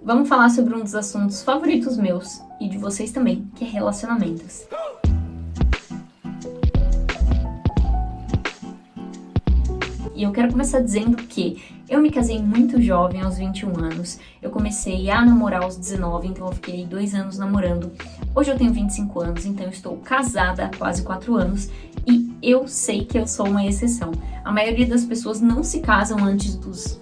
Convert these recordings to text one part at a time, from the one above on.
Vamos falar sobre um dos assuntos favoritos meus e de vocês também, que é relacionamentos. E eu quero começar dizendo que eu me casei muito jovem, aos 21 anos. Eu comecei a namorar aos 19, então eu fiquei 2 anos namorando. Hoje eu tenho 25 anos, então eu estou casada há quase 4 anos. E eu sei que eu sou uma exceção. A maioria das pessoas não se casam antes dos,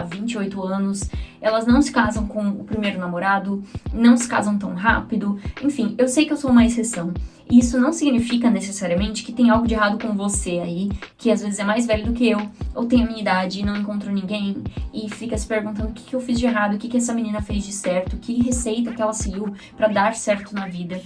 28 anos. Elas não se casam com o primeiro namorado, não se casam tão rápido. Enfim, eu sei que eu sou uma exceção. E isso não significa necessariamente que tem algo de errado com você aí, que às vezes é mais velho do que eu, ou tem a minha idade e não encontrou ninguém, e fica se perguntando o que eu fiz de errado, o que essa menina fez de certo, que receita que ela seguiu pra dar certo na vida.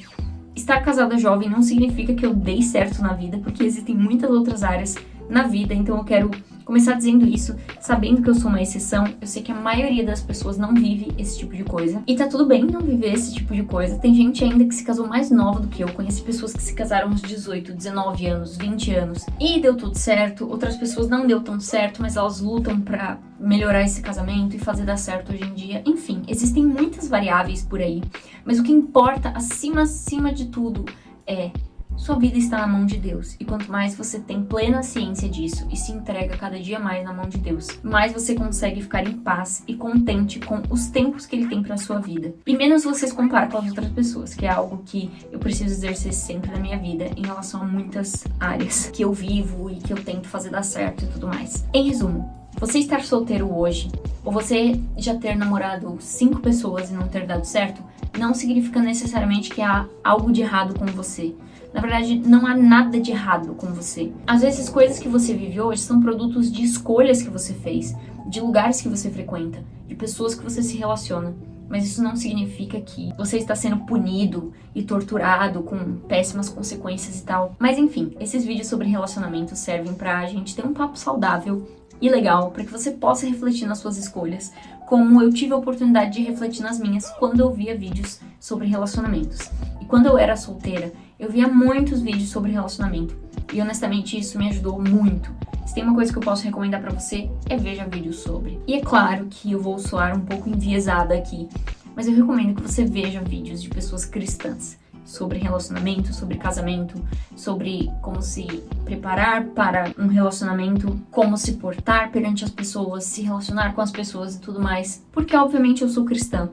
Estar casada jovem não significa que eu dei certo na vida, porque existem muitas outras áreas na vida, então eu quero começar dizendo isso, sabendo que eu sou uma exceção. Eu sei que a maioria das pessoas não vive esse tipo de coisa, e tá tudo bem não viver esse tipo de coisa. Tem gente ainda que se casou mais nova do que eu, conheci pessoas que se casaram aos 18, 19 anos, 20 anos, e deu tudo certo. Outras pessoas não deu tão certo, mas elas lutam pra melhorar esse casamento e fazer dar certo hoje em dia. Enfim, existem muitas variáveis por aí, mas o que importa acima de tudo é: sua vida está na mão de Deus, e quanto mais você tem plena ciência disso e se entrega cada dia mais na mão de Deus, mais você consegue ficar em paz e contente com os tempos que Ele tem para sua vida. E menos você se compara com as outras pessoas, que é algo que eu preciso exercer sempre na minha vida em relação a muitas áreas que eu vivo e que eu tento fazer dar certo e tudo mais. Em resumo, você estar solteiro hoje, ou você já ter namorado 5 pessoas e não ter dado certo, não significa necessariamente que há algo de errado com você. Na verdade, não há nada de errado com você. Às vezes, coisas que você vive hoje são produtos de escolhas que você fez, de lugares que você frequenta, de pessoas que você se relaciona. Mas isso não significa que você está sendo punido e torturado com péssimas consequências e tal. Mas enfim, esses vídeos sobre relacionamento servem pra gente ter um papo saudável e legal, para que você possa refletir nas suas escolhas, como eu tive a oportunidade de refletir nas minhas quando eu via vídeos sobre relacionamentos. E quando eu era solteira, eu via muitos vídeos sobre relacionamento, e honestamente isso me ajudou muito. Se tem uma coisa que eu posso recomendar pra você, é veja vídeos sobre. E é claro que eu vou soar um pouco enviesada aqui, mas eu recomendo que você veja vídeos de pessoas cristãs sobre relacionamento, sobre casamento, sobre como se preparar para um relacionamento, como se portar perante as pessoas, se relacionar com as pessoas e tudo mais. Porque obviamente eu sou cristã,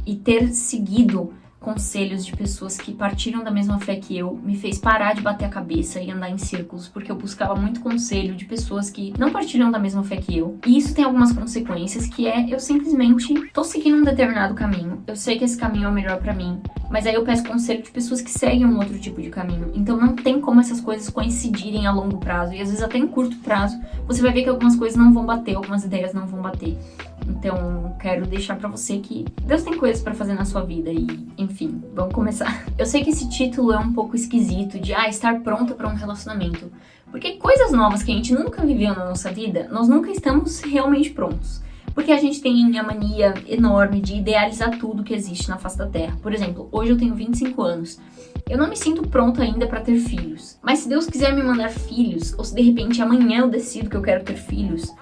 e ter seguido conselhos de pessoas que partilham da mesma fé que eu me fez parar de bater a cabeça e andar em círculos, porque eu buscava muito conselho de pessoas que não partilham da mesma fé que eu. E isso tem algumas consequências, que é: eu simplesmente tô seguindo um determinado caminho, eu sei que esse caminho é o melhor pra mim, mas aí eu peço conselho de pessoas que seguem um outro tipo de caminho. Então não tem como essas coisas coincidirem a longo prazo, e às vezes até em curto prazo você vai ver que algumas coisas não vão bater, algumas ideias não vão bater. Então, quero deixar pra você que Deus tem coisas pra fazer na sua vida e, enfim, vamos começar. Eu sei que esse título é um pouco esquisito, de estar pronta pra um relacionamento, porque coisas novas que a gente nunca viveu na nossa vida, nós nunca estamos realmente prontos. Porque a gente tem a mania enorme de idealizar tudo que existe na face da Terra. Por exemplo, hoje eu tenho 25 anos. Eu não me sinto pronta ainda pra ter filhos. Mas se Deus quiser me mandar filhos, ou se de repente amanhã eu decido que eu quero ter filhos,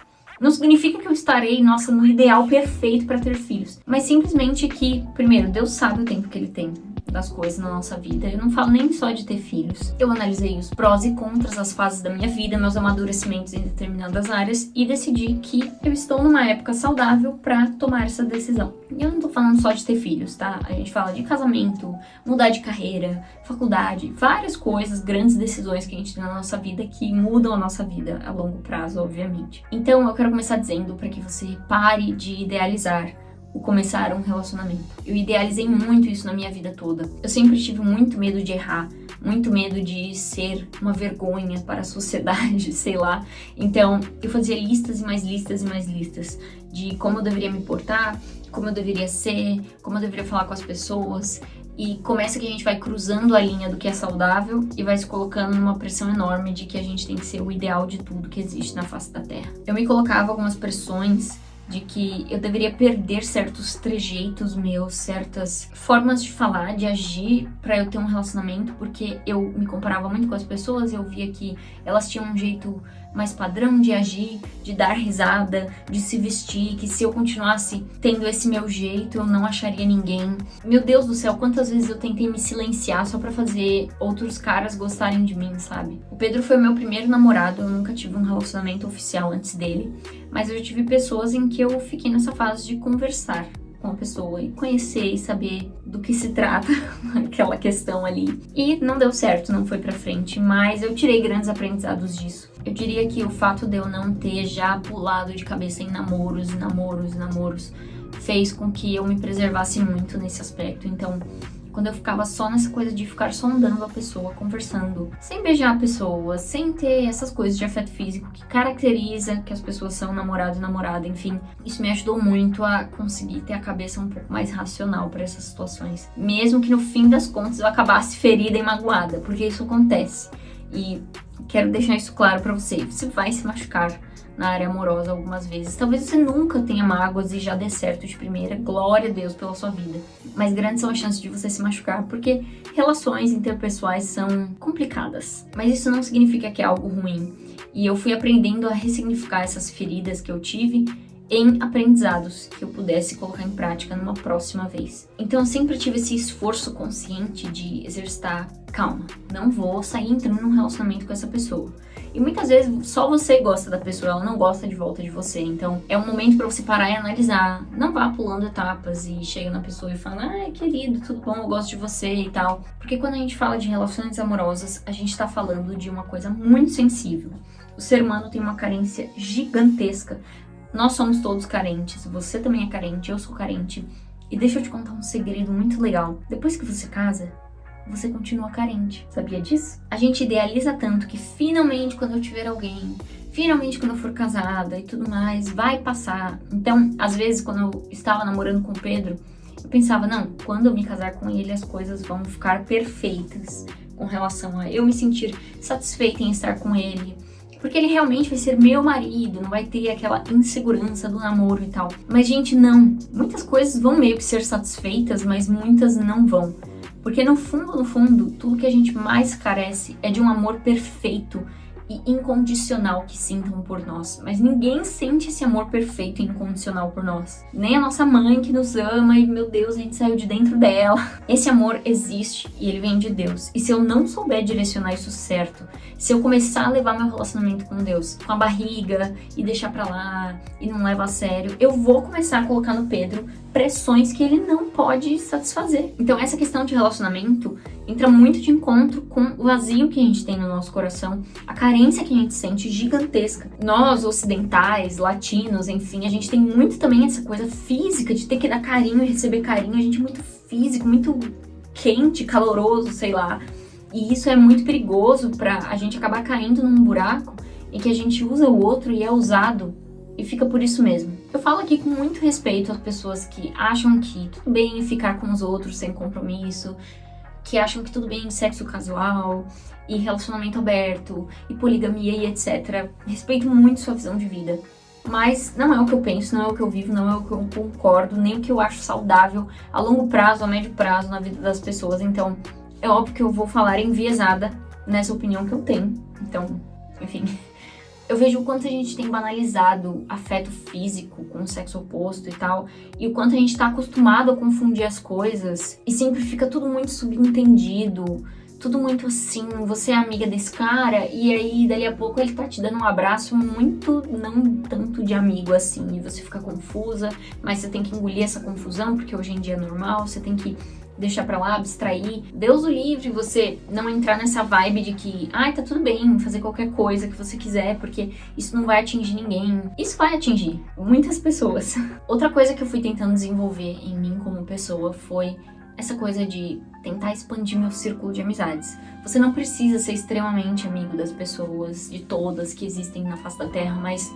não significa que eu estarei, no ideal perfeito para ter filhos. Mas simplesmente que, primeiro, Deus sabe o tempo que Ele tem das coisas na nossa vida. Eu não falo nem só de ter filhos. Eu analisei os prós e contras, as fases da minha vida, meus amadurecimentos em determinadas áreas, e decidi que eu estou numa época saudável para tomar essa decisão. E eu não tô falando só de ter filhos, tá? A gente fala de casamento, mudar de carreira, faculdade, várias coisas, grandes decisões que a gente tem na nossa vida que mudam a nossa vida a longo prazo, obviamente. Então eu quero começar dizendo para que você pare de idealizar o começar um relacionamento. Eu idealizei muito isso na minha vida toda. Eu sempre tive muito medo de errar, muito medo de ser uma vergonha para a sociedade, sei lá. Então, eu fazia listas e mais listas e mais listas de como eu deveria me portar, como eu deveria ser, como eu deveria falar com as pessoas. E começa que a gente vai cruzando a linha do que é saudável e vai se colocando numa pressão enorme de que a gente tem que ser o ideal de tudo que existe na face da Terra. Eu me colocava algumas pressões de que eu deveria perder certos trejeitos meus, certas formas de falar, de agir pra eu ter um relacionamento, porque eu me comparava muito com as pessoas e eu via que elas tinham um jeito mais padrão de agir, de dar risada, de se vestir, que se eu continuasse tendo esse meu jeito, eu não acharia ninguém. Meu Deus do céu, quantas vezes eu tentei me silenciar só pra fazer outros caras gostarem de mim, sabe? O Pedro foi meu primeiro namorado, eu nunca tive um relacionamento oficial antes dele, mas eu já tive pessoas em que eu fiquei nessa fase de conversar com a pessoa e conhecer e saber do que se trata aquela questão ali. E não deu certo, não foi pra frente, mas eu tirei grandes aprendizados disso. Eu diria que o fato de eu não ter já pulado de cabeça em namoros fez com que eu me preservasse muito nesse aspecto. Então, quando eu ficava só nessa coisa de ficar sondando a pessoa, conversando, sem beijar a pessoa, sem ter essas coisas de afeto físico que caracteriza que as pessoas são namorado e namorada, enfim, isso me ajudou muito a conseguir ter a cabeça um pouco mais racional para essas situações. Mesmo que no fim das contas eu acabasse ferida e magoada, porque isso acontece. E quero deixar isso claro para você, você vai se machucar na área amorosa algumas vezes. Talvez você nunca tenha mágoas e já dê certo de primeira, glória a Deus pela sua vida. Mas grandes são as chances de você se machucar, porque relações interpessoais são complicadas. Mas isso não significa que é algo ruim. E eu fui aprendendo a ressignificar essas feridas que eu tive em aprendizados que eu pudesse colocar em prática numa próxima vez. Então eu sempre tive esse esforço consciente de exercitar calma. Não vou sair entrando num relacionamento com essa pessoa. E muitas vezes só você gosta da pessoa, ela não gosta de volta de você. Então é um momento pra você parar e analisar. Não vá pulando etapas e chega na pessoa e fala: ai, querido, tudo bom, eu gosto de você e tal. Porque quando a gente fala de relações amorosas, a gente tá falando de uma coisa muito sensível. O ser humano tem uma carência gigantesca. Nós somos todos carentes, você também é carente, eu sou carente. E deixa eu te contar um segredo muito legal. Depois que você casa, você continua carente. Sabia disso? A gente idealiza tanto que finalmente quando eu tiver alguém, finalmente quando eu for casada e tudo mais, vai passar. Então, às vezes, quando eu estava namorando com o Pedro, eu pensava, não, quando eu me casar com ele, as coisas vão ficar perfeitas com relação a eu me sentir satisfeita em estar com ele. Porque ele realmente vai ser meu marido, não vai ter aquela insegurança do namoro e tal. Mas, gente, não. Muitas coisas vão meio que ser satisfeitas, mas muitas não vão. Porque no fundo, tudo que a gente mais carece é de um amor perfeito e incondicional que sintam por nós. Mas ninguém sente esse amor perfeito e incondicional por nós. Nem a nossa mãe que nos ama e, meu Deus, a gente saiu de dentro dela. Esse amor existe e ele vem de Deus. E se eu não souber direcionar isso certo, se eu começar a levar meu relacionamento com Deus com a barriga e deixar pra lá e não levar a sério, eu vou começar a colocar no Pedro pressões que ele não pode satisfazer. Então essa questão de relacionamento entra muito de encontro com o vazio que a gente tem no nosso coração, a carência que a gente sente gigantesca. Nós, ocidentais, latinos, enfim, a gente tem muito também essa coisa física de ter que dar carinho e receber carinho. A gente é muito físico, muito quente, caloroso, sei lá. E isso é muito perigoso pra a gente acabar caindo num buraco em que a gente usa o outro e é usado e fica por isso mesmo. Eu falo aqui com muito respeito às pessoas que acham que tudo bem ficar com os outros sem compromisso, que acham que tudo bem sexo casual e relacionamento aberto e poligamia e etc. Respeito muito sua visão de vida, mas não é o que eu penso, não é o que eu vivo, não é o que eu concordo, nem o que eu acho saudável a longo prazo, a médio prazo na vida das pessoas. Então é óbvio que eu vou falar enviesada nessa opinião que eu tenho. Então, enfim, eu vejo o quanto a gente tem banalizado afeto físico com o sexo oposto e tal, e o quanto a gente tá acostumado a confundir as coisas, e sempre fica tudo muito subentendido, tudo muito assim, você é amiga desse cara, e aí dali a pouco ele tá te dando um abraço muito, não tanto de amigo assim, e você fica confusa, mas você tem que engolir essa confusão, porque hoje em dia é normal, você tem que deixar pra lá, abstrair. Deus o livre você não entrar nessa vibe de que, ai, tá tudo bem fazer qualquer coisa que você quiser, porque isso não vai atingir ninguém. Isso vai atingir muitas pessoas. Outra coisa que eu fui tentando desenvolver em mim como pessoa foi essa coisa de tentar expandir meu círculo de amizades. Você não precisa ser extremamente amigo das pessoas, de todas que existem na face da Terra, mas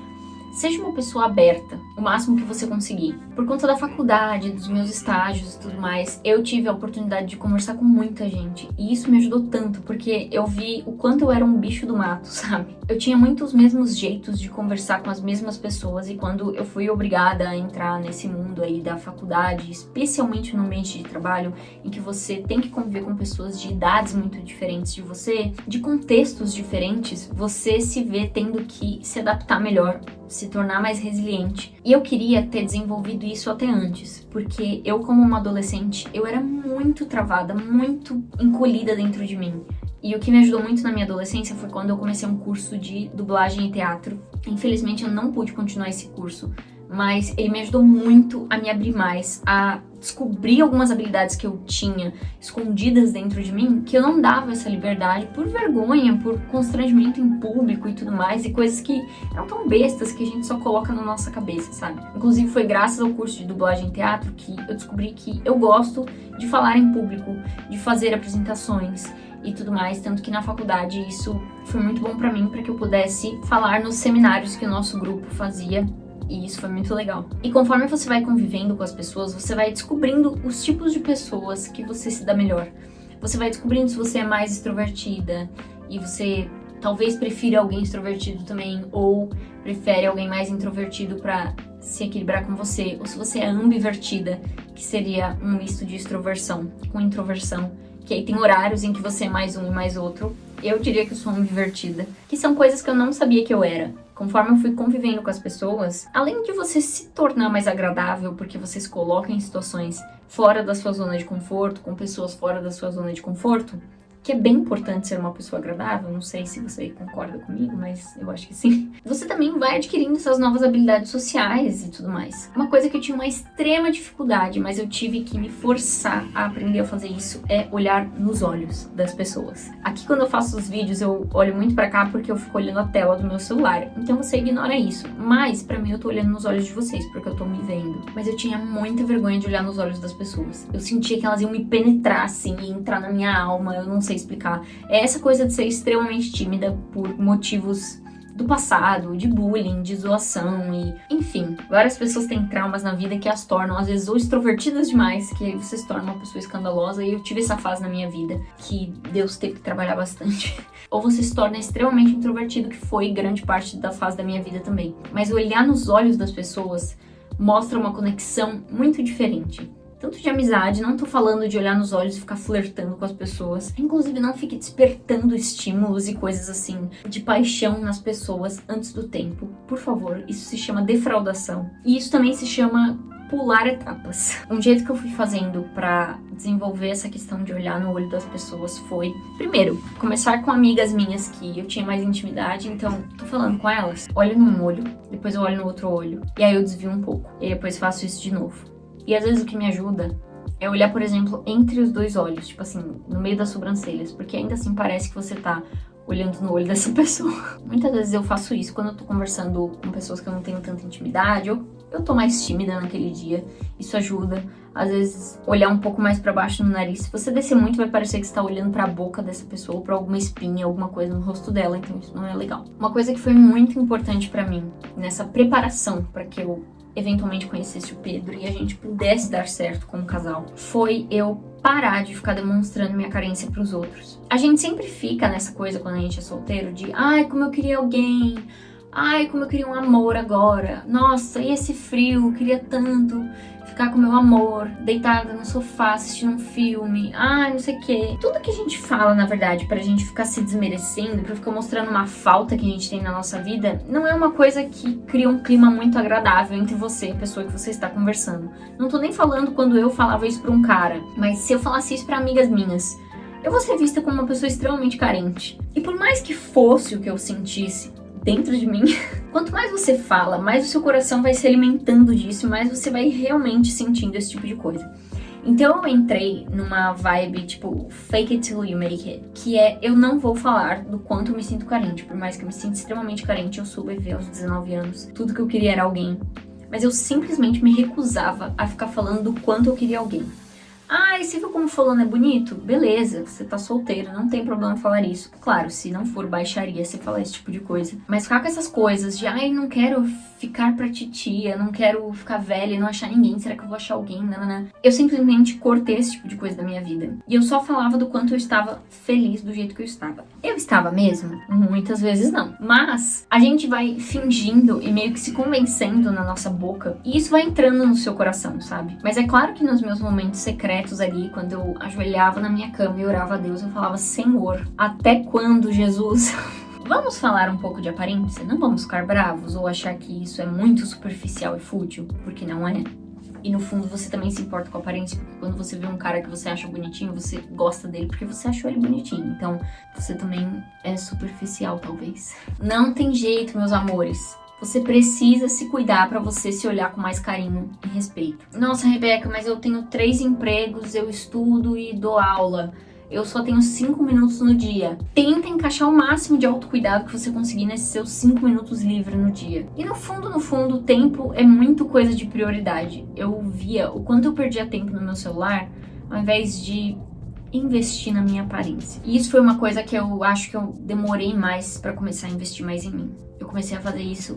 seja uma pessoa aberta, o máximo que você conseguir. Por conta da faculdade, dos meus estágios e tudo mais, eu tive a oportunidade de conversar com muita gente. E isso me ajudou tanto, porque eu vi o quanto eu era um bicho do mato, sabe? Eu tinha muitos mesmos jeitos de conversar com as mesmas pessoas, e quando eu fui obrigada a entrar nesse mundo aí da faculdade, especialmente no ambiente de trabalho, em que você tem que conviver com pessoas de idades muito diferentes de você, de contextos diferentes, você se vê tendo que se adaptar melhor, se tornar mais resiliente. E eu queria ter desenvolvido isso até antes, porque eu, como uma adolescente, eu era muito travada, muito encolhida dentro de mim. E o que me ajudou muito na minha adolescência foi quando eu comecei um curso de dublagem e teatro. Infelizmente eu não pude continuar esse curso, mas ele me ajudou muito a me abrir mais, a descobrir algumas habilidades que eu tinha escondidas dentro de mim, que eu não dava essa liberdade por vergonha, por constrangimento em público e tudo mais, e coisas que eram tão bestas que a gente só coloca na nossa cabeça, sabe? Inclusive foi graças ao curso de dublagem e teatro que eu descobri que eu gosto de falar em público, de fazer apresentações e tudo mais, tanto que na faculdade isso foi muito bom pra mim, para que eu pudesse falar nos seminários que o nosso grupo fazia. E isso foi muito legal. E conforme você vai convivendo com as pessoas, você vai descobrindo os tipos de pessoas que você se dá melhor. Você vai descobrindo se você é mais extrovertida e você talvez prefira alguém extrovertido também, ou prefere alguém mais introvertido pra se equilibrar com você, ou se você é ambivertida, que seria um misto de extroversão com introversão, que aí tem horários em que você é mais um e mais outro. Eu diria que eu sou ambivertida, que são coisas que eu não sabia que eu era. Conforme eu fui convivendo com as pessoas, além de você se tornar mais agradável, porque você se coloca em situações fora da sua zona de conforto, com pessoas fora da sua zona de conforto, que é bem importante ser uma pessoa agradável, não sei se você concorda comigo, mas eu acho que sim. Você também vai adquirindo essas novas habilidades sociais e tudo mais. Uma coisa que eu tinha uma extrema dificuldade, mas eu tive que me forçar a aprender a fazer isso, é olhar nos olhos das pessoas. Aqui quando eu faço os vídeos, eu olho muito pra cá porque eu fico olhando a tela do meu celular, então você ignora isso. Mas pra mim eu tô olhando nos olhos de vocês, porque eu tô me vendo. Mas eu tinha muita vergonha de olhar nos olhos das pessoas. Eu sentia que elas iam me penetrar assim, e entrar na minha alma, eu não sei explicar. É essa coisa de ser extremamente tímida por motivos do passado, de bullying, de zoação e... enfim, várias pessoas têm traumas na vida que as tornam, às vezes, ou extrovertidas demais, que aí você se torna uma pessoa escandalosa, e eu tive essa fase na minha vida, que Deus teve que trabalhar bastante. Ou você se torna extremamente introvertido, que foi grande parte da fase da minha vida também. Mas olhar nos olhos das pessoas mostra uma conexão muito diferente. Tanto de amizade, não tô falando de olhar nos olhos e ficar flertando com as pessoas. Inclusive, não fique despertando estímulos e coisas assim, de paixão nas pessoas antes do tempo. Por favor, isso se chama defraudação. E isso também se chama pular etapas. Um jeito que eu fui fazendo pra desenvolver essa questão de olhar no olho das pessoas foi, primeiro, começar com amigas minhas que eu tinha mais intimidade, então tô falando com elas, olho num olho, depois eu olho no outro olho, e aí eu desvio um pouco, e depois faço isso de novo. E às vezes o que me ajuda é olhar, por exemplo, entre os dois olhos, tipo assim, no meio das sobrancelhas, porque ainda assim parece que você tá olhando no olho dessa pessoa. Muitas vezes eu faço isso quando eu tô conversando com pessoas que eu não tenho tanta intimidade, ou eu tô mais tímida naquele dia, isso ajuda. Às vezes, olhar um pouco mais pra baixo no nariz. Se você descer muito, vai parecer que você tá olhando pra boca dessa pessoa, ou pra alguma espinha, alguma coisa no rosto dela, então isso não é legal. Uma coisa que foi muito importante pra mim, nessa preparação pra que eu eventualmente conhecesse o Pedro e a gente pudesse dar certo como casal, foi eu parar de ficar demonstrando minha carência pros outros. A gente sempre fica nessa coisa quando a gente é solteiro de ai, como eu queria alguém, ai, como eu queria um amor agora, nossa, e esse frio, eu queria tanto ficar com meu amor, deitada no sofá, assistindo um filme, ai, não sei o quê. Tudo que a gente fala, na verdade, pra gente ficar se desmerecendo, pra ficar mostrando uma falta que a gente tem na nossa vida, não é uma coisa que cria um clima muito agradável entre você e a pessoa que você está conversando. Não tô nem falando quando eu falava isso pra um cara, mas se eu falasse isso pra amigas minhas, eu vou ser vista como uma pessoa extremamente carente. E por mais que fosse o que eu sentisse dentro de mim, quanto mais você fala, mais o seu coração vai se alimentando disso, mais você vai realmente sentindo esse tipo de coisa. Então eu entrei numa vibe tipo fake it till you make it, que é eu não vou falar do quanto eu me sinto carente, por mais que eu me sinta extremamente carente, eu soube ver aos 19 anos, tudo que eu queria era alguém, mas eu simplesmente me recusava a ficar falando do quanto eu queria alguém. Ah, e você viu como fulano é bonito? Beleza, você tá solteiro, não tem problema falar isso. Claro, se não for baixaria você falar esse tipo de coisa. Mas ficar com essas coisas de, ai, não quero ficar pra titia, não quero ficar velha e não achar ninguém, será que eu vou achar alguém? Nanana. Eu simplesmente cortei esse tipo de coisa da minha vida. E eu só falava do quanto eu estava feliz do jeito que eu estava. Eu estava mesmo? Muitas vezes não. Mas a gente vai fingindo e meio que se convencendo na nossa boca. E isso vai entrando no seu coração, sabe? Mas é claro que nos meus momentos secretos ali, quando eu ajoelhava na minha cama e orava a Deus, eu falava, Senhor, até quando, Jesus? Vamos falar um pouco de aparência? Não vamos ficar bravos ou achar que isso é muito superficial e fútil, porque não é. E no fundo você também se importa com a aparência, porque quando você vê um cara que você acha bonitinho, você gosta dele porque você achou ele bonitinho. Então você também é superficial, talvez. Não tem jeito, meus amores. Você precisa se cuidar pra você se olhar com mais carinho e respeito. Nossa, Rebeca, mas eu tenho 3 empregos, eu estudo e dou aula. Eu só tenho 5 minutos no dia. Tenta encaixar o máximo de autocuidado que você conseguir nesses seus 5 minutos livres no dia. E no fundo, o tempo é muito coisa de prioridade. Eu via o quanto eu perdia tempo no meu celular, ao invés de investir na minha aparência. E isso foi uma coisa que eu acho que eu demorei mais pra começar a investir mais em mim. Eu comecei a fazer isso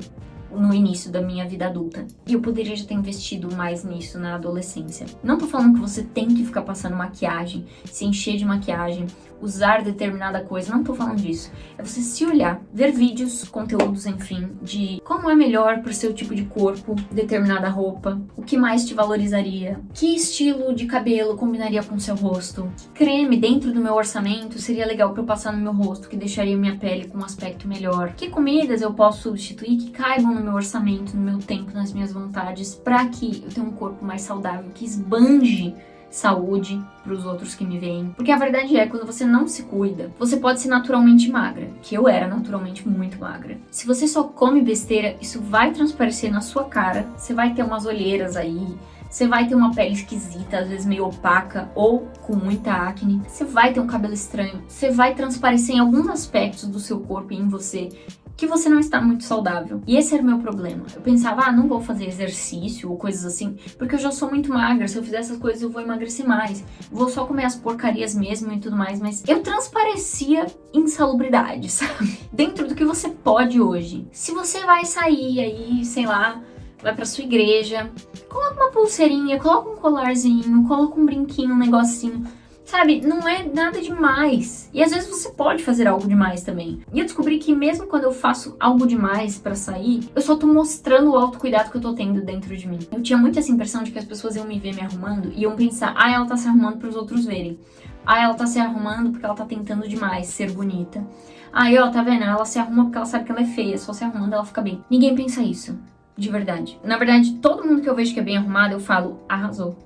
no início da minha vida adulta. E eu poderia já ter investido mais nisso na adolescência. Não tô falando que você tem que ficar passando maquiagem, se encher de maquiagem, usar determinada coisa, não tô falando disso. É você se olhar, ver vídeos, conteúdos, enfim, de como é melhor pro seu tipo de corpo, determinada roupa, o que mais te valorizaria, que estilo de cabelo combinaria com o seu rosto, que creme dentro do meu orçamento seria legal pra eu passar no meu rosto, que deixaria minha pele com um aspecto melhor, que comidas eu posso substituir que caibam no meu orçamento, no meu tempo, nas minhas vontades, pra que eu tenha um corpo mais saudável, que esbanje saúde para os outros que me veem. Porque a verdade é, quando você não se cuida, você pode ser naturalmente magra, que eu era naturalmente muito magra. Se você só come besteira, isso vai transparecer na sua cara, você vai ter umas olheiras aí, você vai ter uma pele esquisita, às vezes meio opaca ou com muita acne, você vai ter um cabelo estranho, você vai transparecer em alguns aspectos do seu corpo e em você que você não está muito saudável. E esse era o meu problema. Eu pensava, não vou fazer exercício ou coisas assim, porque eu já sou muito magra. Se eu fizer essas coisas, eu vou emagrecer mais. Vou só comer as porcarias mesmo e tudo mais. Mas eu transparecia insalubridade, sabe? Dentro do que você pode hoje. Se você vai sair aí, sei lá, vai pra sua igreja, coloca uma pulseirinha, coloca um colarzinho, coloca um brinquinho, um negocinho. Sabe, não é nada demais. E às vezes você pode fazer algo demais também. E eu descobri que mesmo quando eu faço algo demais pra sair, eu só tô mostrando o autocuidado que eu tô tendo dentro de mim. Eu tinha muito essa impressão de que as pessoas iam me ver me arrumando e iam pensar, ela tá se arrumando pros outros verem. Ela tá se arrumando porque ela tá tentando demais ser bonita. Tá vendo? Ela se arruma porque ela sabe que ela é feia. Só se arrumando ela fica bem. Ninguém pensa isso. De verdade. Na verdade, todo mundo que eu vejo que é bem arrumado, eu falo, arrasou.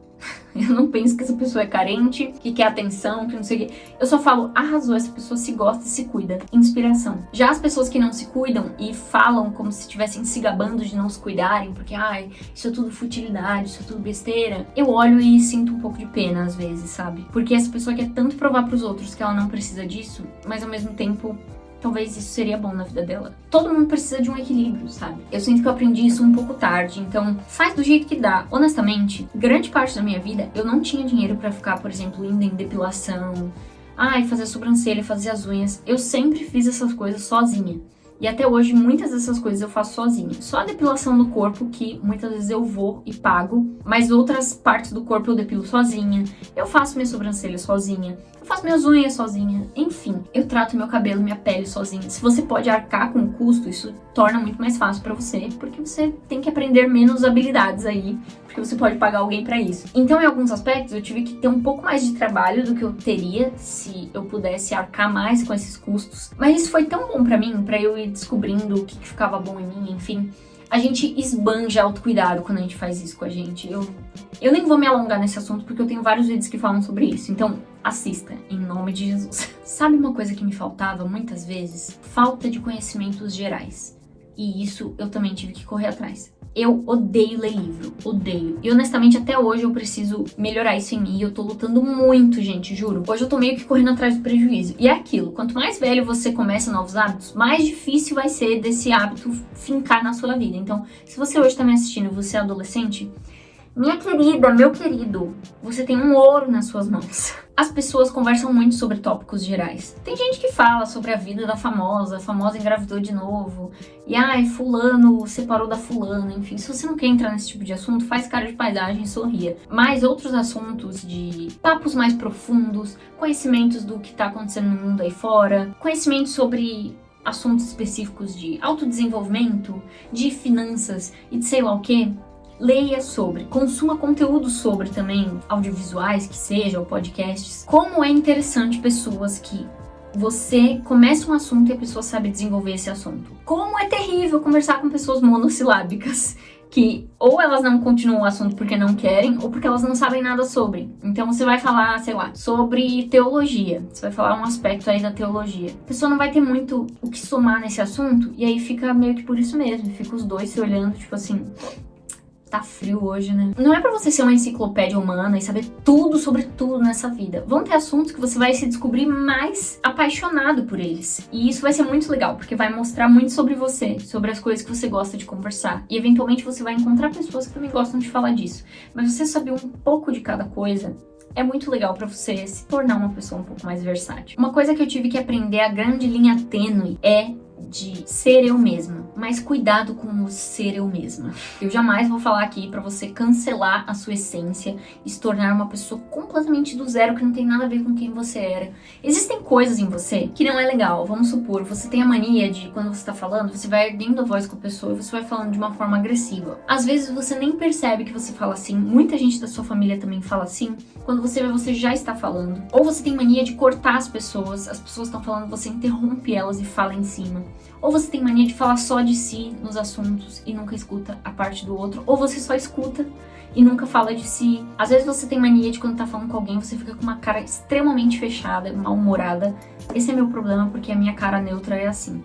Eu não penso que essa pessoa é carente, que quer atenção, que não sei o quê. Eu só falo, arrasou, essa pessoa se gosta e se cuida. Inspiração. Já as pessoas que não se cuidam e falam como se estivessem se gabando de não se cuidarem, porque, isso é tudo futilidade, isso é tudo besteira. Eu olho e sinto um pouco de pena às vezes, sabe? Porque essa pessoa quer tanto provar pros outros que ela não precisa disso, mas ao mesmo tempo talvez isso seria bom na vida dela. Todo mundo precisa de um equilíbrio, sabe? Eu sinto que eu aprendi isso um pouco tarde, então faz do jeito que dá. Honestamente, grande parte da minha vida eu não tinha dinheiro pra ficar, por exemplo, indo em depilação, fazer a sobrancelha, fazer as unhas. Eu sempre fiz essas coisas sozinha. E até hoje, muitas dessas coisas eu faço sozinha. Só a depilação do corpo, que muitas vezes eu vou e pago, mas outras partes do corpo eu depilo sozinha. Eu faço minha sobrancelha sozinha. Eu faço minhas unhas sozinha. Enfim, eu trato meu cabelo e minha pele sozinha. Se você pode arcar com o custo, isso torna muito mais fácil pra você, porque você tem que aprender menos habilidades aí, porque você pode pagar alguém pra isso. Então, em alguns aspectos, eu tive que ter um pouco mais de trabalho do que eu teria se eu pudesse arcar mais com esses custos. Mas isso foi tão bom pra mim, pra eu ir descobrindo o que ficava bom em mim, enfim. A gente esbanja autocuidado quando a gente faz isso com a gente. Eu nem vou me alongar nesse assunto, porque eu tenho vários vídeos que falam sobre isso. Então, assista, em nome de Jesus. Sabe uma coisa que me faltava muitas vezes? Falta de conhecimentos gerais. E isso eu também tive que correr atrás. Eu odeio ler livro, odeio. E honestamente, até hoje eu preciso melhorar isso em mim. E eu tô lutando muito, gente, juro. Hoje eu tô meio que correndo atrás do prejuízo. E é aquilo, quanto mais velho você começa novos hábitos, mais difícil vai ser desse hábito fincar na sua vida. Então, se você hoje tá me assistindo e você é adolescente, Minha querida, meu querido, você tem um ouro nas suas mãos. As pessoas conversam muito sobre tópicos gerais. Tem gente que fala sobre a vida da famosa, a famosa engravidou de novo, e ai, fulano separou da fulana, enfim. Se você não quer entrar nesse tipo de assunto, faz cara de paisagem e sorria. Mas outros assuntos de papos mais profundos, conhecimentos do que tá acontecendo no mundo aí fora, conhecimentos sobre assuntos específicos de autodesenvolvimento, de finanças e de sei lá o quê. Leia sobre, consuma conteúdo sobre também, audiovisuais que sejam, ou podcasts. Como é interessante pessoas que você começa um assunto e a pessoa sabe desenvolver esse assunto. Como é terrível conversar com pessoas monossilábicas, que ou elas não continuam o assunto porque não querem, ou porque elas não sabem nada sobre. Então você vai falar, sei lá, sobre teologia. Você vai falar um aspecto aí da teologia. A pessoa não vai ter muito o que somar nesse assunto, e aí fica meio que por isso mesmo. Fica os dois se olhando, tipo assim... Tá frio hoje, né? Não é pra você ser uma enciclopédia humana e saber tudo sobre tudo nessa vida. Vão ter assuntos que você vai se descobrir mais apaixonado por eles. E isso vai ser muito legal, porque vai mostrar muito sobre você, sobre as coisas que você gosta de conversar. E eventualmente você vai encontrar pessoas que também gostam de falar disso. Mas você saber um pouco de cada coisa é muito legal pra você se tornar uma pessoa um pouco mais versátil. Uma coisa que eu tive que aprender, a grande linha tênue, é de ser eu mesma, mas cuidado com o ser eu mesma. Eu jamais vou falar aqui pra você cancelar a sua essência e se tornar uma pessoa completamente do zero que não tem nada a ver com quem você era. Existem coisas em você que não é legal. Vamos supor, você tem a mania de, quando você tá falando, você vai erguendo a voz com a pessoa e você vai falando de uma forma agressiva. Às vezes você nem percebe que você fala assim, muita gente da sua família também fala assim. Quando você vê, você já está falando. Ou você tem mania de cortar as pessoas estão falando, você interrompe elas e fala em cima. Ou você tem mania de falar só de si nos assuntos e nunca escuta a parte do outro. Ou você só escuta e nunca fala de si. Às vezes você tem mania de, quando tá falando com alguém, você fica com uma cara extremamente fechada, mal-humorada. Esse é meu problema, porque a minha cara neutra é assim.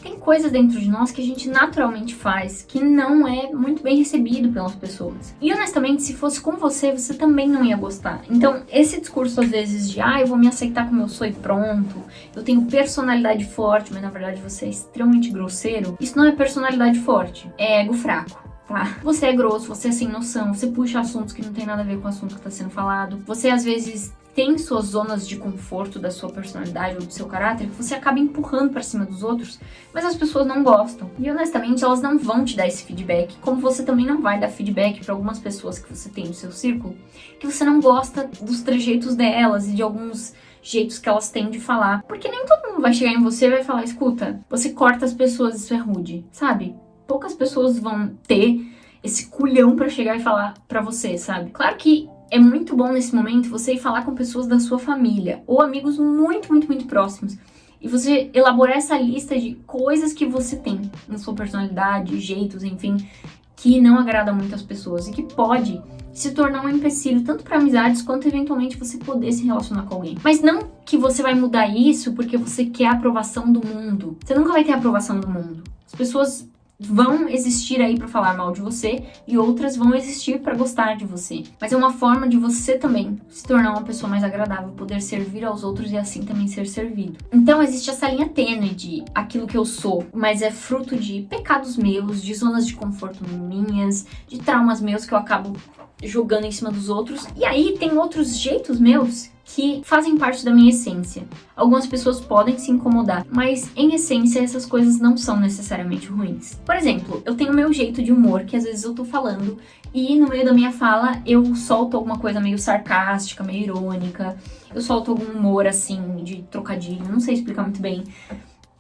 Tem coisas dentro de nós que a gente naturalmente faz que não é muito bem recebido pelas pessoas. E honestamente, se fosse com você, você também não ia gostar. Então, esse discurso às vezes de eu vou me aceitar como eu sou e pronto, eu tenho personalidade forte, mas na verdade você é extremamente grosseiro, isso não é personalidade forte, é ego fraco. Tá? Você é grosso, você é sem noção, você puxa assuntos que não tem nada a ver com o assunto que tá sendo falado. Você às vezes tem suas zonas de conforto da sua personalidade ou do seu caráter que você acaba empurrando pra cima dos outros, mas as pessoas não gostam. E honestamente, elas não vão te dar esse feedback, como você também não vai dar feedback pra algumas pessoas que você tem no seu círculo, que você não gosta dos trejeitos delas e de alguns jeitos que elas têm de falar. Porque nem todo mundo vai chegar em você e vai falar, escuta, você corta as pessoas, isso é rude, sabe? Poucas pessoas vão ter esse culhão pra chegar e falar pra você, sabe? Claro que é muito bom nesse momento você ir falar com pessoas da sua família ou amigos muito, muito, muito próximos e você elaborar essa lista de coisas que você tem na sua personalidade, jeitos, enfim, que não agrada muito as pessoas e que pode se tornar um empecilho tanto para amizades quanto eventualmente você poder se relacionar com alguém. Mas não que você vai mudar isso porque você quer a aprovação do mundo. Você nunca vai ter a aprovação do mundo. As pessoas vão existir aí pra falar mal de você e outras vão existir pra gostar de você. Mas é uma forma de você também se tornar uma pessoa mais agradável, poder servir aos outros e assim também ser servido. Então existe essa linha tênue de aquilo que eu sou, mas é fruto de pecados meus, de zonas de conforto minhas, de traumas meus que eu acabo jogando em cima dos outros. E aí tem outros jeitos meus que fazem parte da minha essência. Algumas pessoas podem se incomodar, mas em essência essas coisas não são necessariamente ruins. Por exemplo, eu tenho o meu jeito de humor, que às vezes eu tô falando e no meio da minha fala eu solto alguma coisa meio sarcástica, meio irônica, eu solto algum humor assim de trocadilho, não sei explicar muito bem.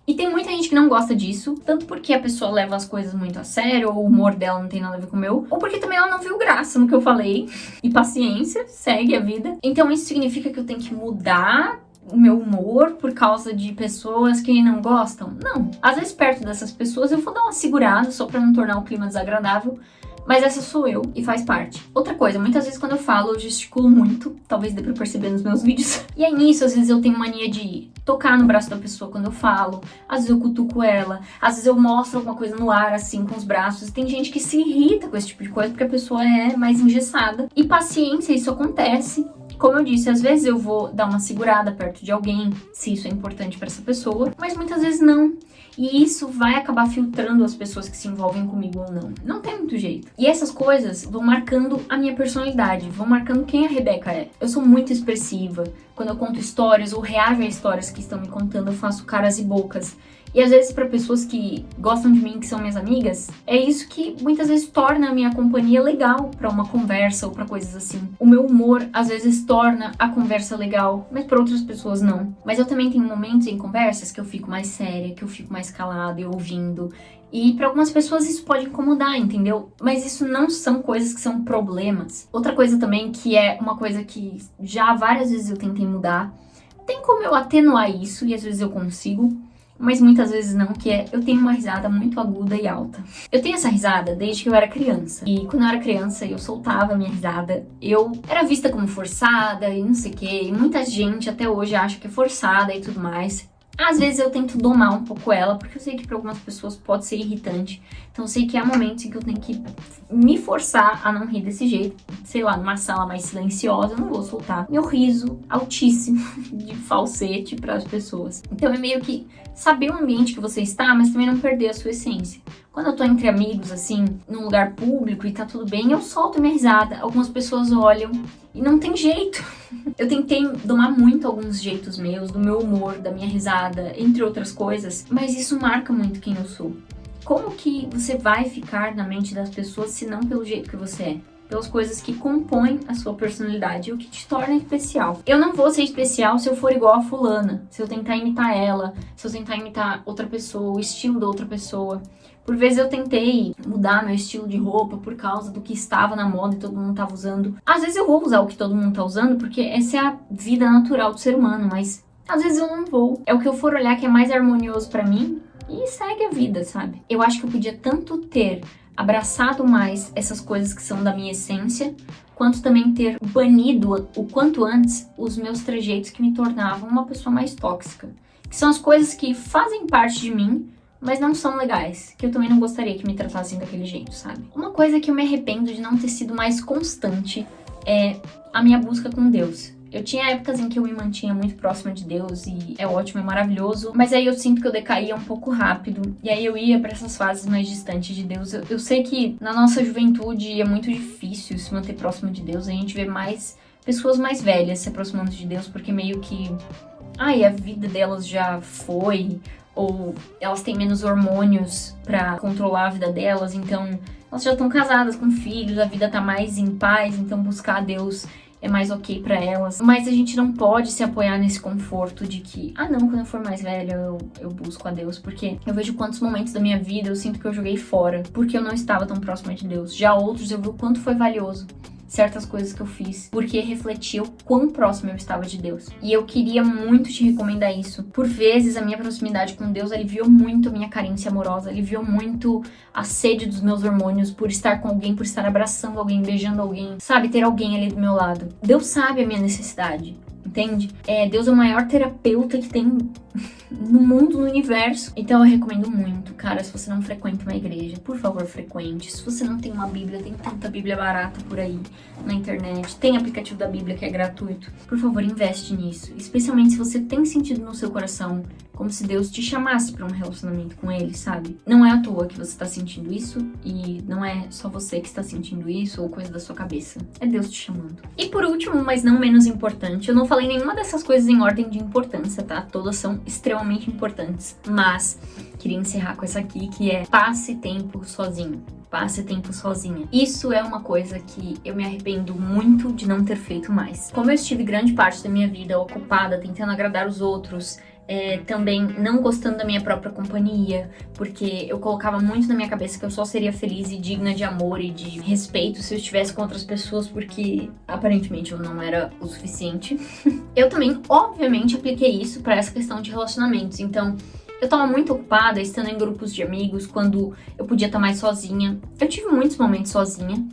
E tem muita gente que não gosta disso, tanto porque a pessoa leva as coisas muito a sério, ou o humor dela não tem nada a ver com o meu, ou porque também ela não viu graça no que eu falei. E paciência, segue a vida. Então isso significa que eu tenho que mudar o meu humor por causa de pessoas que não gostam? Não. Às vezes perto dessas pessoas eu vou dar uma segurada só pra não tornar o clima desagradável, mas essa sou eu e faz parte. Outra coisa, muitas vezes quando eu falo, eu gesticulo muito, talvez dê pra perceber nos meus vídeos. E aí nisso, às vezes eu tenho mania de tocar no braço da pessoa quando eu falo, às vezes eu cutuco ela, às vezes eu mostro alguma coisa no ar, assim, com os braços. Tem gente que se irrita com esse tipo de coisa porque a pessoa é mais engessada. E paciência, isso acontece. Como eu disse, às vezes eu vou dar uma segurada perto de alguém, se isso é importante pra essa pessoa, mas muitas vezes não. E isso vai acabar filtrando as pessoas que se envolvem comigo ou não. Não tem muito jeito. E essas coisas vão marcando a minha personalidade, vão marcando quem a Rebeca é. Eu sou muito expressiva. Quando eu conto histórias ou reajo a histórias que estão me contando, eu faço caras e bocas. E às vezes, para pessoas que gostam de mim, que são minhas amigas, é isso que muitas vezes torna a minha companhia legal para uma conversa ou para coisas assim. O meu humor às vezes torna a conversa legal, mas para outras pessoas não. Mas eu também tenho momentos em conversas que eu fico mais séria, que eu fico mais calada e ouvindo. E para algumas pessoas isso pode incomodar, entendeu? Mas isso não são coisas que são problemas. Outra coisa também que é uma coisa que já várias vezes eu tentei mudar, tem como eu atenuar isso e às vezes eu consigo, mas muitas vezes não, que é, eu tenho uma risada muito aguda e alta. Eu tenho essa risada desde que eu era criança. E quando eu era criança, eu soltava a minha risada. Eu era vista como forçada e não sei o quê. E muita gente até hoje acha que é forçada e tudo mais. Às vezes eu tento domar um pouco ela, porque eu sei que para algumas pessoas pode ser irritante. Então eu sei que há momentos em que eu tenho que me forçar a não rir desse jeito. Sei lá, numa sala mais silenciosa, eu não vou soltar meu riso altíssimo de falsete para as pessoas. Então é meio que saber o ambiente que você está, mas também não perder a sua essência. Quando eu tô entre amigos, assim, num lugar público e tá tudo bem, eu solto minha risada. Algumas pessoas olham e não tem jeito. Eu tentei domar muito alguns jeitos meus, do meu humor, da minha risada, entre outras coisas, mas isso marca muito quem eu sou. Como que você vai ficar na mente das pessoas se não pelo jeito que você é? Pelas coisas que compõem a sua personalidade e o que te torna especial. Eu não vou ser especial se eu for igual a fulana, se eu tentar imitar ela, se eu tentar imitar outra pessoa, o estilo da outra pessoa. Por vezes eu tentei mudar meu estilo de roupa por causa do que estava na moda e todo mundo estava usando. Às vezes eu vou usar o que todo mundo está usando, porque essa é a vida natural do ser humano, mas às vezes eu não vou. É o que eu for olhar que é mais harmonioso pra mim e segue a vida, sabe? Eu acho que eu podia tanto ter abraçado mais essas coisas que são da minha essência, quanto também ter banido o quanto antes os meus trejeitos que me tornavam uma pessoa mais tóxica. Que são as coisas que fazem parte de mim, mas não são legais, que eu também não gostaria que me tratassem daquele jeito, sabe? Uma coisa que eu me arrependo de não ter sido mais constante é a minha busca com Deus. Eu tinha épocas em que eu me mantinha muito próxima de Deus e é ótimo, é maravilhoso, mas aí eu sinto que eu decaía um pouco rápido e aí eu ia pra essas fases mais distantes de Deus. Eu sei que na nossa juventude é muito difícil se manter próximo de Deus, a gente vê mais pessoas mais velhas se aproximando de Deus porque meio que, ai, a vida delas já foi, ou elas têm menos hormônios pra controlar a vida delas, então elas já estão casadas com filhos, a vida tá mais em paz, então buscar Deus é mais ok pra elas. Mas a gente não pode se apoiar nesse conforto de que, não, quando eu for mais velha eu busco a Deus, porque eu vejo quantos momentos da minha vida eu sinto que eu joguei fora, porque eu não estava tão próxima de Deus. Já outros eu vi o quanto foi valioso certas coisas que eu fiz, porque refletiu quão próximo eu estava de Deus. E eu queria muito te recomendar isso. Por vezes, a minha proximidade com Deus aliviou muito a minha carência amorosa, aliviou muito a sede dos meus hormônios por estar com alguém, por estar abraçando alguém, beijando alguém, sabe? Ter alguém ali do meu lado. Deus sabe a minha necessidade. Entende? Deus é o maior terapeuta que tem no mundo, no universo. Então eu recomendo muito, cara, se você não frequenta uma igreja, por favor, frequente. Se você não tem uma Bíblia, tem tanta Bíblia barata por aí na internet. Tem aplicativo da Bíblia que é gratuito. Por favor, investe nisso. Especialmente se você tem sentido no seu coração como se Deus te chamasse para um relacionamento com Ele, sabe? Não é à toa que você está sentindo isso e não é só você que está sentindo isso ou coisa da sua cabeça. É Deus te chamando. E por último, mas não menos importante, eu não falei nenhuma dessas coisas em ordem de importância, tá? Todas são extremamente importantes, mas queria encerrar com essa aqui, que é passe tempo sozinho. Passe tempo sozinha. Isso é uma coisa que eu me arrependo muito de não ter feito mais. Como eu estive grande parte da minha vida ocupada tentando agradar os outros, também não gostando da minha própria companhia, porque eu colocava muito na minha cabeça que eu só seria feliz e digna de amor e de respeito se eu estivesse com outras pessoas, porque aparentemente eu não era o suficiente. Eu também, obviamente, apliquei isso pra essa questão de relacionamentos, então eu tava muito ocupada estando em grupos de amigos quando eu podia estar mais sozinha. Eu tive muitos momentos sozinha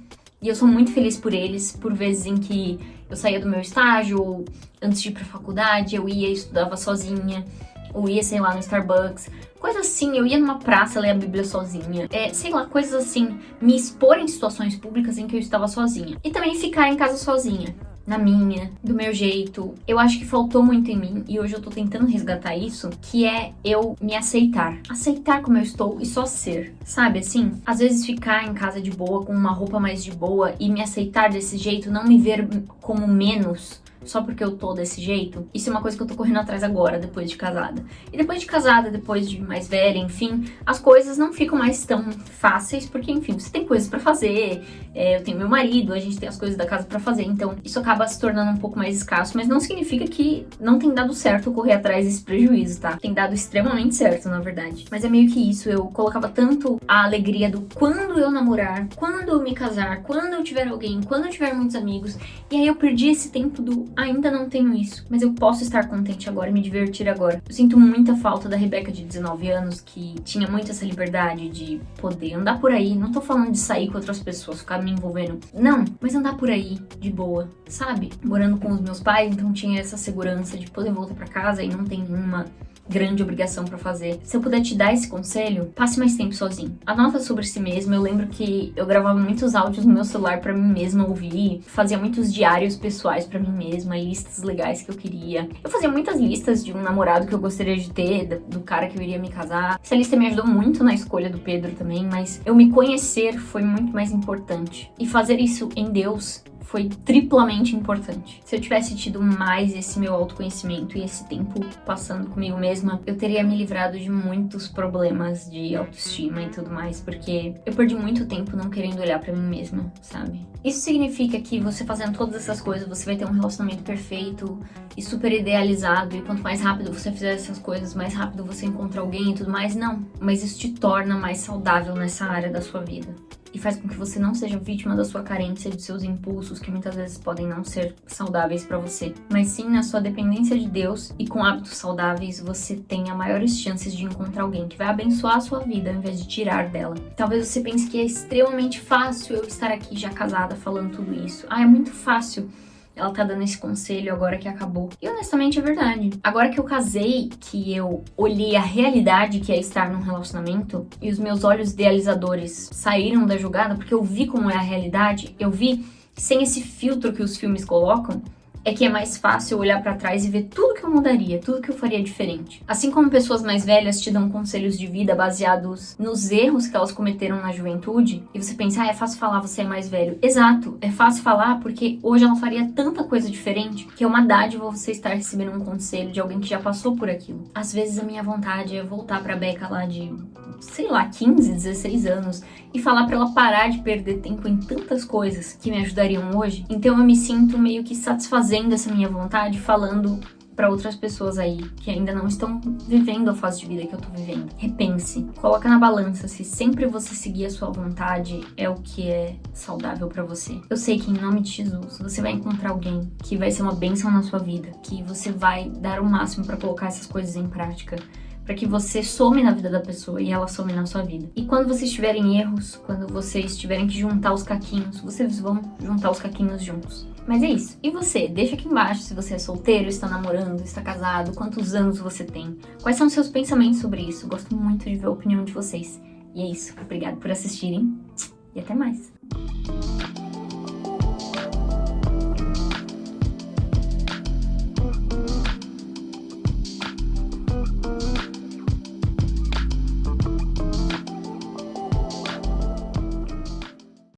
e eu sou muito feliz por eles, por vezes em que eu saía do meu estágio ou antes de ir pra faculdade, eu ia e estudava sozinha, ou ia, sei lá, no Starbucks, coisa assim, eu ia numa praça ler a Bíblia sozinha, sei lá, coisas assim, me expor em situações públicas em que eu estava sozinha. E também ficar em casa sozinha. na minha, do meu jeito. Eu acho que faltou muito em mim e hoje eu tô tentando resgatar isso, que é eu me aceitar. Aceitar como eu estou e só ser, sabe assim? Às vezes ficar em casa de boa, com uma roupa mais de boa e me aceitar desse jeito, não me ver como menos só porque eu tô desse jeito. Isso é uma coisa que eu tô correndo atrás agora, depois de casada. E depois de casada, depois de mais velha, enfim, as coisas não ficam mais tão fáceis, porque, enfim, você tem coisas pra fazer, eu tenho meu marido, a gente tem as coisas da casa pra fazer, então isso acaba se tornando um pouco mais escasso, mas não significa que não tem dado certo eu correr atrás desse prejuízo, tá? Tem dado extremamente certo, na verdade. Mas é meio que isso, eu colocava tanto a alegria do quando eu namorar, quando eu me casar, quando eu tiver alguém, quando eu tiver muitos amigos, e aí eu perdi esse tempo do ainda não tenho isso, mas eu posso estar contente agora e me divertir agora. Eu sinto muita falta da Rebeca de 19 anos, que tinha muito essa liberdade de poder andar por aí. Não tô falando de sair com outras pessoas, ficar me envolvendo. Não, mas andar por aí, de boa, sabe? Morando com os meus pais, então tinha essa segurança de poder voltar pra casa e não tem uma grande obrigação pra fazer. Se eu puder te dar esse conselho, passe mais tempo sozinho. Anota sobre si mesmo. Eu lembro que eu gravava muitos áudios no meu celular pra mim mesma ouvir, fazia muitos diários pessoais pra mim mesma, listas legais que eu queria. Eu fazia muitas listas de um namorado que eu gostaria de ter, do cara que eu iria me casar. Essa lista me ajudou muito na escolha do Pedro também, mas eu me conhecer foi muito mais importante. E fazer isso em Deus foi triplamente importante. Se eu tivesse tido mais esse meu autoconhecimento e esse tempo passando comigo mesma, eu teria me livrado de muitos problemas de autoestima e tudo mais, porque eu perdi muito tempo não querendo olhar pra mim mesma, sabe? Isso significa que você fazendo todas essas coisas, você vai ter um relacionamento perfeito e super idealizado, e quanto mais rápido você fizer essas coisas, mais rápido você encontra alguém e tudo mais. Não, mas isso te torna mais saudável nessa área da sua vida. E faz com que você não seja vítima da sua carência, de seus impulsos, que muitas vezes podem não ser saudáveis pra você. Mas sim, na sua dependência de Deus e com hábitos saudáveis, você tenha maiores chances de encontrar alguém que vai abençoar a sua vida ao invés de tirar dela. Talvez você pense que é extremamente fácil eu estar aqui já casada falando tudo isso. É muito fácil. Ela tá dando esse conselho agora que acabou. E honestamente é verdade. Agora que eu casei, que eu olhei a realidade que é estar num relacionamento, e os meus olhos idealizadores saíram da jogada, porque eu vi como é a realidade, eu vi sem esse filtro que os filmes colocam, é que é mais fácil olhar pra trás e ver tudo que eu mudaria, tudo que eu faria diferente. Assim como pessoas mais velhas te dão conselhos de vida baseados nos erros que elas cometeram na juventude, e você pensa, é fácil falar, você é mais velho. Exato, é fácil falar porque hoje ela faria tanta coisa diferente que é uma dádiva você estar recebendo um conselho de alguém que já passou por aquilo. Às vezes a minha vontade é voltar pra Beca lá de, sei lá, 15, 16 anos e falar pra ela parar de perder tempo em tantas coisas que me ajudariam hoje. Então eu me sinto meio que satisfazendo essa minha vontade falando para outras pessoas aí que ainda não estão vivendo a fase de vida que eu tô vivendo. Repense, coloca na balança se sempre você seguir a sua vontade é o que é saudável para você. Eu sei que em nome de Jesus você vai encontrar alguém que vai ser uma bênção na sua vida, que você vai dar o máximo para colocar essas coisas em prática, para que você some na vida da pessoa e ela some na sua vida. E quando vocês tiverem erros, quando vocês tiverem que juntar os caquinhos, vocês vão juntar os caquinhos juntos. Mas é isso. E você? Deixa aqui embaixo se você é solteiro, está namorando, está casado, quantos anos você tem. Quais são os seus pensamentos sobre isso? Gosto muito de ver a opinião de vocês. E é isso. Obrigada por assistirem e até mais.